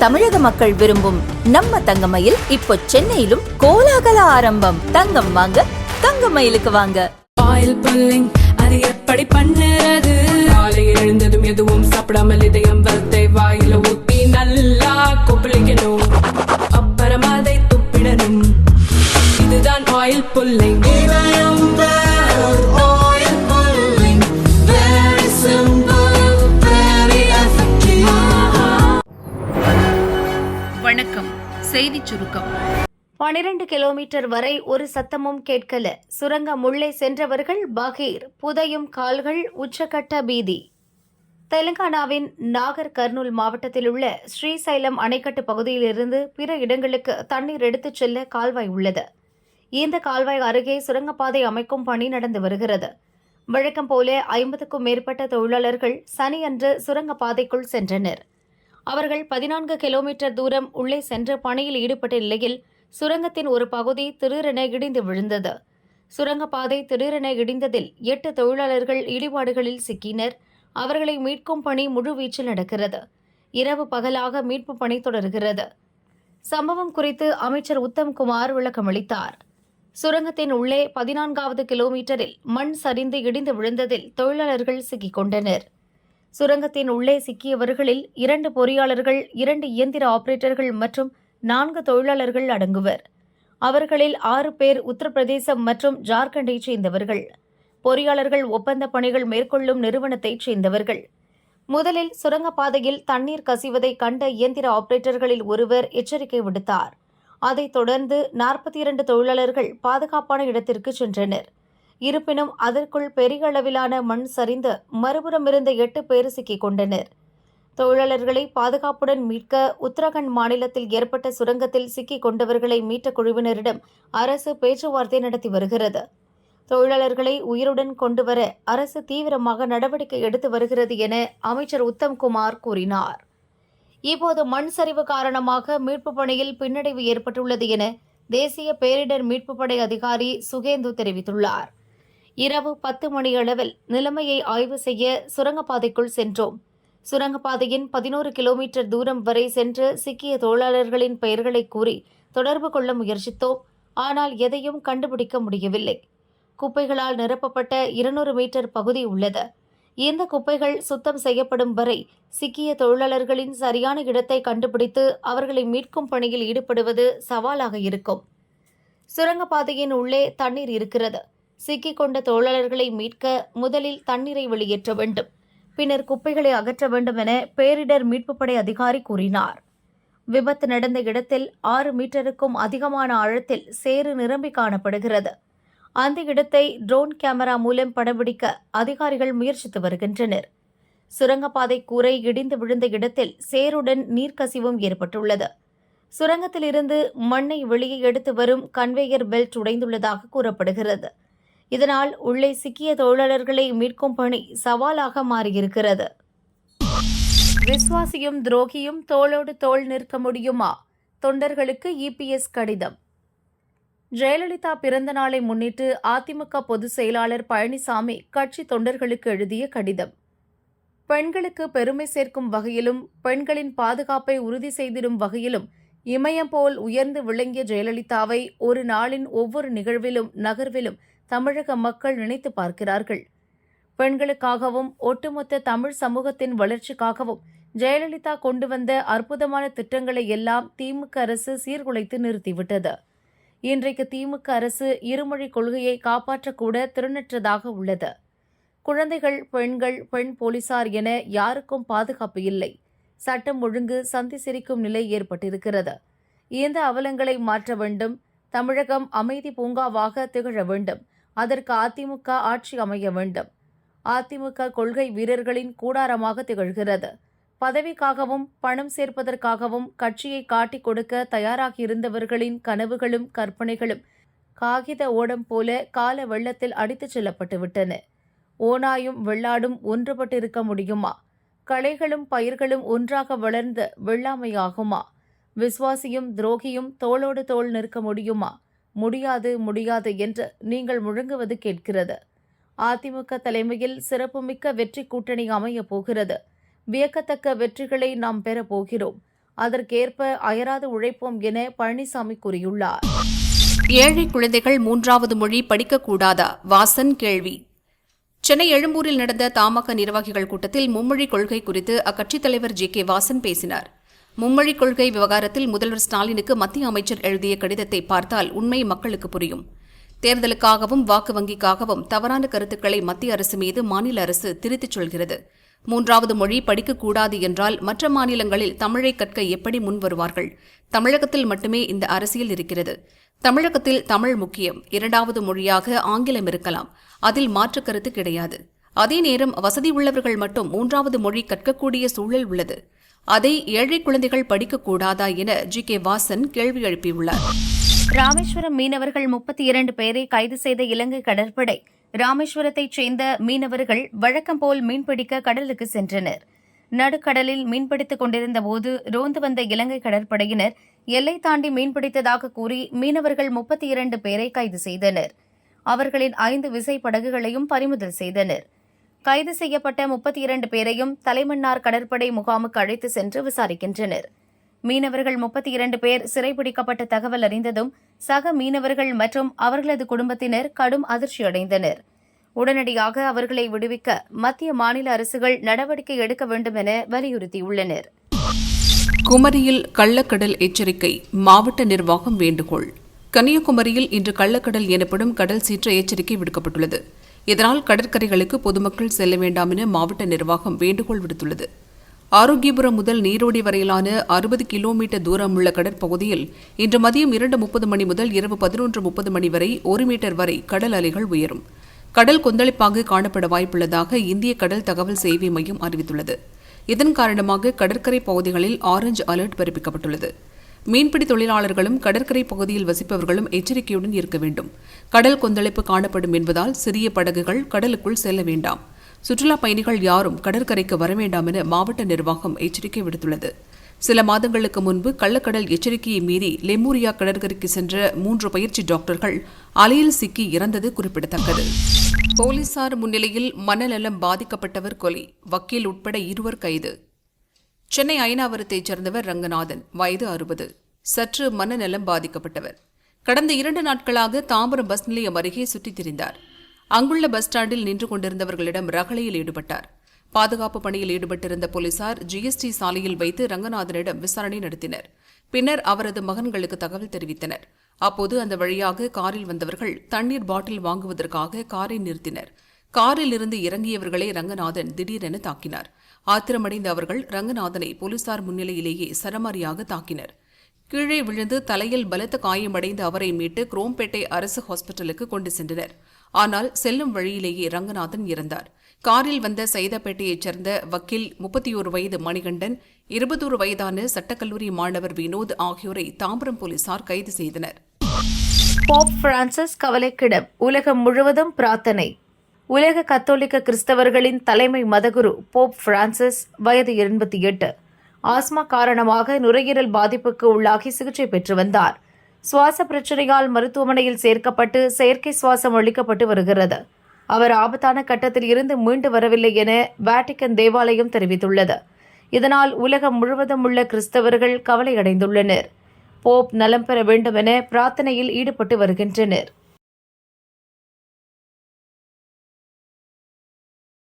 தமிழக மக்கள் விரும்பும் நம்ம தங்கமயில் இப்போ சென்னையிலும் கோலாகல ஆரம்பம். தங்கம் வாங்க தங்கமயிலுக்கு வாங்க. ஆயில் புல்லிங் அது எப்படி பண்ணுறது? காலையில் எழுந்ததும் எதுவும் சாப்பிடாமல் இதயம் வளர்த்தை வாயில ஊத்தி நல்லா கொப்பளிக்கணும், அப்புறம் அதை துப்பிடணும். இதுதான் ஆயில் புல்லிங். வணக்கம். செய்திச் சுருக்கம். 12 கிலோமீட்டர் வரை ஒரு சத்தமும் கேட்கல. சுரங்கம் உள்ளே சென்றவர்கள் பகீர், புதையும் கால்கள், உச்சக்கட்ட பீதி. தெலுங்கானாவின் நாகர் கர்னூல் மாவட்டத்தில் உள்ள ஸ்ரீசைலம் அணைக்கட்டு பகுதியிலிருந்து பிற இடங்களுக்கு தண்ணீர் எடுத்துச் செல்ல கால்வாய் உள்ளது. இந்த கால்வாய் அருகே சுரங்கப்பாதை அமைக்கும் பணி நடந்து வருகிறது. வழக்கம் போல 50க்கும் மேற்பட்ட தொழிலாளர்கள் சனியன்று சுரங்கப்பாதைக்குள் சென்றனர். அவர்கள் 14 கிலோமீட்டர் தூரம் உள்ளே சென்று பணியில் ஈடுபட்ட நிலையில் சுரங்கத்தின் ஒரு பகுதி திடீரென இடிந்து விழுந்தது. சுரங்கப்பாதை திடீரென இடிந்ததில் 8 தொழிலாளர்கள் இடிபாடுகளில் சிக்கினர். அவர்களை மீட்கும் பணி முழுவீச்சில் நடக்கிறது. இரவு பகலாக மீட்பு பணி தொடர்கிறது. சம்பவம் குறித்து அமைச்சர் உத்தம்குமார் விளக்கமளித்தார். சுரங்கத்தின் உள்ளே 14வது கிலோமீட்டரில் மண் சரிந்து இடிந்து விழுந்ததில் தொழிலாளர்கள் சிக்கிக் கொண்டனர். சுரங்கத்தின் உள்ளே சிக்கியவர்களில் 2 பொறியாளர்கள், 2 இயந்திர ஆபரேட்டர்கள் மற்றும் 4 தொழிலாளர்கள் அடங்குவர். அவர்களில் 6 பேர் உத்தரப்பிரதேசம் மற்றும் ஜார்க்கண்டைச் சேர்ந்தவர்கள். பொறியாளர்கள் ஒப்பந்த பணிகள் மேற்கொள்ளும் நிறுவனத்தைச் சேர்ந்தவர்கள். முதலில் சுரங்கப்பாதையில் தண்ணீர் கசிவதை கண்ட இயந்திர ஆபரேட்டர்களில் ஒருவர் எச்சரிக்கை விடுத்தார். அதைத் தொடர்ந்து 42 தொழிலாளர்கள் பாதுகாப்பான இடத்திற்கு சென்றனர். இருப்பினும் அதற்குள் பெரிய அளவிலான மண் சரிந்து மறுபுறம் இருந்த 8 பேர் சிக்கிக் கொண்டனர். தொழிலாளர்களை பாதுகாப்புடன் மீட்க உத்தரகாண்ட் மாநிலத்தில் ஏற்பட்ட சுரங்கத்தில் சிக்கிக் கொண்டவர்களை மீட்ட குழுவினரிடம் அரசு பேச்சுவார்த்தை நடத்தி வருகிறது. தொழிலாளர்களை உயிருடன் கொண்டுவர அரசு தீவிரமாக நடவடிக்கை எடுத்து வருகிறது என அமைச்சர் உத்தம்குமார் கூறினார். இப்போது மண் சரிவு காரணமாக மீட்புப் பணியில் பின்னடைவு ஏற்பட்டுள்ளது என தேசிய பேரிடர் மீட்புப் படை அதிகாரி சுகேந்து தெரிவித்துள்ளார். இரவு 10 மணியளவில் நிலைமையை ஆய்வு செய்ய சுரங்கப்பாதைக்குள் சென்றோம். சுரங்கப்பாதையின் 11 கிலோமீட்டர் தூரம் வரை சென்று சிக்கிய தொழிலாளர்களின் பெயர்களை கூறி தொடர்பு கொள்ள முயற்சித்தோம். ஆனால் எதையும் கண்டுபிடிக்க முடியவில்லை. குப்பைகளால் நிரப்பப்பட்ட 200 மீட்டர் பகுதி உள்ளது. இந்த குப்பைகள் சுத்தம் செய்யப்படும் வரை சிக்கிய தொழிலாளர்களின் சரியான இடத்தை கண்டுபிடித்து அவர்களை மீட்கும் பணியில் ஈடுபடுவது சவாலாக இருக்கும். சுரங்கப்பாதையின் உள்ளே தண்ணீர் இருக்கிறது. சிக்கிக் கொண்ட தொழிலாளர்களை மீட்க முதலில் தண்ணீரை வெளியேற்ற வேண்டும், பின்னர் குப்பைகளை அகற்ற வேண்டும் என பேரிடர் மீட்புப் படை அதிகாரி கூறினார். விபத்து நடந்த இடத்தில் 6 மீட்டருக்கும் அதிகமான ஆழத்தில் சேறு நிரம்பி காணப்படுகிறது. அந்த இடத்தை ட்ரோன் கேமரா மூலம் படம்பிடிக்க அதிகாரிகள் முயற்சித்து வருகின்றனர். சுரங்கப்பாதை கூரை இடிந்து விழுந்த இடத்தில் சேறுடன் நீர்க்கசிவும் ஏற்பட்டுள்ளது. சுரங்கத்திலிருந்து மண்ணை வெளியே எடுத்து வரும் கன்வேயர் பெல்ட் உடைந்துள்ளதாக கூறப்படுகிறது. இதனால் உள்ளே சிக்கிய தொழிலாளர்களை மீட்கும் பணி சவாலாக மாறியிருக்கிறது. விஸ்வாசியும் துரோகியும் தோளோடு தோள் நிற்க முடியுமா? தொண்டர்களுக்கு இபிஎஸ் கடிதம். ஜெயலலிதா பிறந்த நாளை முன்னிட்டு அதிமுக பொதுச் செயலாளர் பழனிசாமி கட்சி தொண்டர்களுக்கு எழுதிய கடிதம். பெண்களுக்கு பெருமை சேர்க்கும் வகையிலும் பெண்களின் பாதுகாப்பை உறுதி செய்திடும் வகையிலும் இமயம் போல் உயர்ந்து விளங்கிய ஜெயலலிதாவை ஒரு நாளின் ஒவ்வொரு நிகழ்விலும் நகர்விலும் தமிழக மக்கள் நினைத்து பார்க்கிறார்கள். பெண்களுக்காகவும் ஒட்டுமொத்த தமிழ் சமூகத்தின் வளர்ச்சிக்காகவும் ஜெயலலிதா கொண்டு வந்த அற்புதமான திட்டங்களை எல்லாம் திமுக அரசு சீர்குலைத்து நிறுத்திவிட்டது. இன்றைக்கு திமுக அரசு இருமொழி கொள்கையை காப்பாற்றக்கூட திறனற்றதாக உள்ளது. குழந்தைகள், பெண்கள், பெண் போலீசார் என யாருக்கும் பாதுகாப்பு இல்லை. சட்டம் ஒழுங்கு சந்தி சிரிக்கும் நிலை ஏற்பட்டிருக்கிறது. இந்த அவலங்களை மாற்ற வேண்டும். தமிழகம் அமைதி பூங்காவாக திகழ வேண்டும். அதற்கு அதிமுக ஆட்சி அமைய வேண்டும். அதிமுக கொள்கை வீரர்களின் கூடாரமாக திகழ்கிறது. பதவிக்காகவும் பணம் சேர்ப்பதற்காகவும் கட்சியை காட்டிக் கொடுக்க தயாராகியிருந்தவர்களின் கனவுகளும் கற்பனைகளும் காகித ஓடம் போல கால வெள்ளத்தில் அடித்துச் செல்லப்பட்டுவிட்டன. ஓநாயும் வெள்ளாடும் ஒன்றுபட்டிருக்க முடியுமா? களைகளும் பயிர்களும் ஒன்றாக வளர்ந்த வெள்ளாமையாகுமா? விஸ்வாசியும் துரோகியும் தோளோடு தோள் நிற்க முடியுமா? முடியாது, முடியாது என்று நீங்கள் முழங்குவது கேட்கிறது. அதிமுக தலைமையில் சிறப்புமிக்க வெற்றி கூட்டணி அமையப் போகிறது. வியக்கத்தக்க வெற்றிகளை நாம் பெறப்போகிறோம். அதற்கேற்ப அயராது உழைப்போம் என பழனிசாமி கூறியுள்ளார். ஏழை குழந்தைகள் 3வது மொழி படிக்கக்கூடாதா? வாசன் கேள்வி. சென்னை எழும்பூரில் நடந்த தமாக நிர்வாகிகள் கூட்டத்தில் மும்மொழி கொள்கை குறித்து அக்கட்சித் தலைவர் ஜி.கே. வாசன் பேசினார். மும்மொழி கொள்கை விவகாரத்தில் முதல்வர் ஸ்டாலினுக்கு மத்திய அமைச்சர் எழுதிய கடிதத்தை பார்த்தால் உண்மை மக்களுக்கு புரியும். தேர்தலுக்காகவும் வாக்கு வங்கிக்காகவும் தவறான கருத்துக்களை மத்திய அரசு மீது மாநில அரசு திருத்திச் சொல்கிறது. 3வது மொழி படிக்கக்கூடாது என்றால் மற்ற மாநிலங்களில் தமிழை கற்க எப்படி முன் வருவார்கள்? தமிழகத்தில் மட்டுமே இந்த அரசியல் இருக்கிறது. தமிழகத்தில் தமிழ் முக்கியம். 2வது மொழியாக ஆங்கிலம் இருக்கலாம். அதில் மாற்று கருத்து கிடையாது. அதே நேரம் வசதி உள்ளவர்கள் மட்டும் 3வது மொழி கற்கக்கூடிய சூழல் உள்ளது. அதை ஏழை குழந்தைகள் படிக்கக்கூடாதா என ஜி.கே. வாசன் கேள்வி எழுப்பியுள்ளார். ராமேஸ்வரம் மீனவர்கள் 32 பேரை கைது செய்த இலங்கை கடற்படை. ராமேஸ்வரத்தைச் சேர்ந்த மீனவர்கள் வழக்கம் போல் மீன்பிடிக்க கடலுக்கு சென்றனர். நடுக்கடலில் மீன்பிடித்துக் கொண்டிருந்தபோது ரோந்து வந்த இலங்கை கடற்படையினர் எல்லை தாண்டி மீன்பிடித்ததாக கூறி மீனவர்கள் 32 பேரை கைது செய்தனர். அவர்களின் 5 விசைப்படகுகளையும் பறிமுதல் செய்தனர். கைது செய்யப்பட்ட 32 பேரையும் தலைமன்னார் கடற்படை முகாமுக்கு அழைத்து சென்று விசாரிக்கின்றனர். மீனவர்கள் 32 பேர் சிறைபிடிக்கப்பட்ட தகவல் அறிந்ததும் சக மீனவர்கள் மற்றும் அவர்களது குடும்பத்தினர் கடும் அதிர்ச்சியடைந்தனர். உடனடியாக அவர்களை விடுவிக்க மத்திய மாநில அரசுகள் நடவடிக்கை எடுக்க வேண்டும் என வலியுறுத்தியுள்ளனர். குமரியில் கள்ளக்கடல் எச்சரிக்கை, மாவட்ட நிர்வாகம் வேண்டுகோள். கன்னியாகுமரியில் இன்று கள்ளக்கடல் எனப்படும் கடல் சீற்ற எச்சரிக்கை விடுக்கப்பட்டுள்ளது. இதனால் கடற்கரைகளுக்கு பொதுமக்கள் செல்ல வேண்டாம் என மாவட்ட நிர்வாகம் வேண்டுகோள் விடுத்துள்ளது. ஆரோக்கியபுரம் முதல் நீரோடி வரையிலான 60 கிலோமீட்டர் தூரமுள்ள கடற்பகுதியில் இன்று மதியம் 2:30 மணி முதல் இரவு 11:30 மணி வரை 1 மீட்டர் வரை கடல் அலைகள் உயரும். கடல் கொந்தளிப்பாக காணப்பட வாய்ப்புள்ளதாக இந்திய கடல் தகவல் சேவை மையம் அறிவித்துள்ளது. இதன் காரணமாக கடற்கரை பகுதிகளில் ஆரஞ்சு அலர்ட் பிறப்பிக்கப்பட்டுள்ளது. மீன்பிடி தொழிலாளர்களும் கடற்கரை பகுதியில் வசிப்பவர்களும் எச்சரிக்கையுடன் இருக்க வேண்டும். கடல் கொந்தளிப்பு காணப்படும் என்பதால் சிறிய படகுகள் கடலுக்குள் செல்ல வேண்டாம். சுற்றுலா பயணிகள் யாரும் கடற்கரைக்கு வர வேண்டாம் என மாவட்ட நிர்வாகம் எச்சரிக்கை விடுத்துள்ளது. சில மாதங்களுக்கு முன்பு கள்ளக்கடல் எச்சரிக்கையை மீறி லெமூரியா கடற்கரைக்கு சென்ற 3 பயிற்சி டாக்டர்கள் அலையில் சிக்கி இறந்தது குறிப்பிடத்தக்கது. போலீசார் முன்னிலையில் மனநலம் பாதிக்கப்பட்டவர் கொலை, வக்கீல் உட்பட 2 கைது. சென்னை அயனாவரத்தைச் சேர்ந்தவர் ரங்கநாதன், வயது 60, சற்று மனநலம் பாதிக்கப்பட்டவர். கடந்த 2 நாட்களாக தாம்பரம் பஸ் நிலையம் அருகே சுற்றித் திரிந்தார். அங்குள்ள பஸ் ஸ்டாண்டில் நின்று கொண்டிருந்தவர்களிடம் ரகளையில் ஈடுபட்டார். பாதுகாப்பு பணியில் ஈடுபட்டிருந்த போலீசார் ஜிஎஸ்டி சாலையில் வைத்து ரங்கநாதனிடம் விசாரணை நடத்தினர். பின்னர் அவரது மகன்களுக்கு தகவல் தெரிவித்தனர். அப்போது அந்த வழியாக காரில் வந்தவர்கள் தண்ணீர் பாட்டில் வாங்குவதற்காக காரை நிறுத்தினர். காரில் இருந்து இறங்கியவர்களை ரங்கநாதன் திடீரென தாக்கினார். ஆத்திரமடைந்த அவர்கள் ரங்கநாதனை போலீசார் முன்னிலையிலேயே சரமாரியாக தாக்கினர். கீழே விழுந்து தலையில் பலத்த காயமடைந்த அவரை மீட்டு குரோம்பேட்டை அரசு ஹாஸ்பிட்டலுக்கு கொண்டு சென்றனர். ஆனால் செல்லும் வழியிலேயே ரங்கநாதன் இறந்தார். காரில் வந்த சைதாப்பேட்டையைச் சேர்ந்த வக்கீல் 31 வயது மணிகண்டன், 21 வயதான சட்டக்கல்லூரி மாணவர் வினோத் ஆகியோரை தாம்பரம் போலீசார் கைது செய்தனர். போப் பிரான்சிஸ் கவலைக்கிடம், உலகம் முழுவதும் பிரார்த்தனை. உலக கத்தோலிக்க கிறிஸ்தவர்களின் தலைமை மதகுரு போப் பிரான்சிஸ், வயது 88, ஆஸ்மா காரணமாக நுரையீரல் பாதிப்புக்கு உள்ளாகி சிகிச்சை பெற்று வந்தார். சுவாச பிரச்சனையால் மருத்துவமனையில் சேர்க்கப்பட்டு செயற்கை சுவாசம் அளிக்கப்பட்டு வருகிறது. அவர் ஆபத்தான கட்டத்தில் இருந்து மீண்டு வரவில்லை என வாட்டிக்கன் தேவாலயம் தெரிவித்துள்ளது. இதனால் உலகம் முழுவதும் உள்ள கிறிஸ்தவர்கள் கவலையடைந்துள்ளனர். போப் நலம் பெற வேண்டும் என பிரார்த்தனையில் ஈடுபட்டு வருகின்றனர்.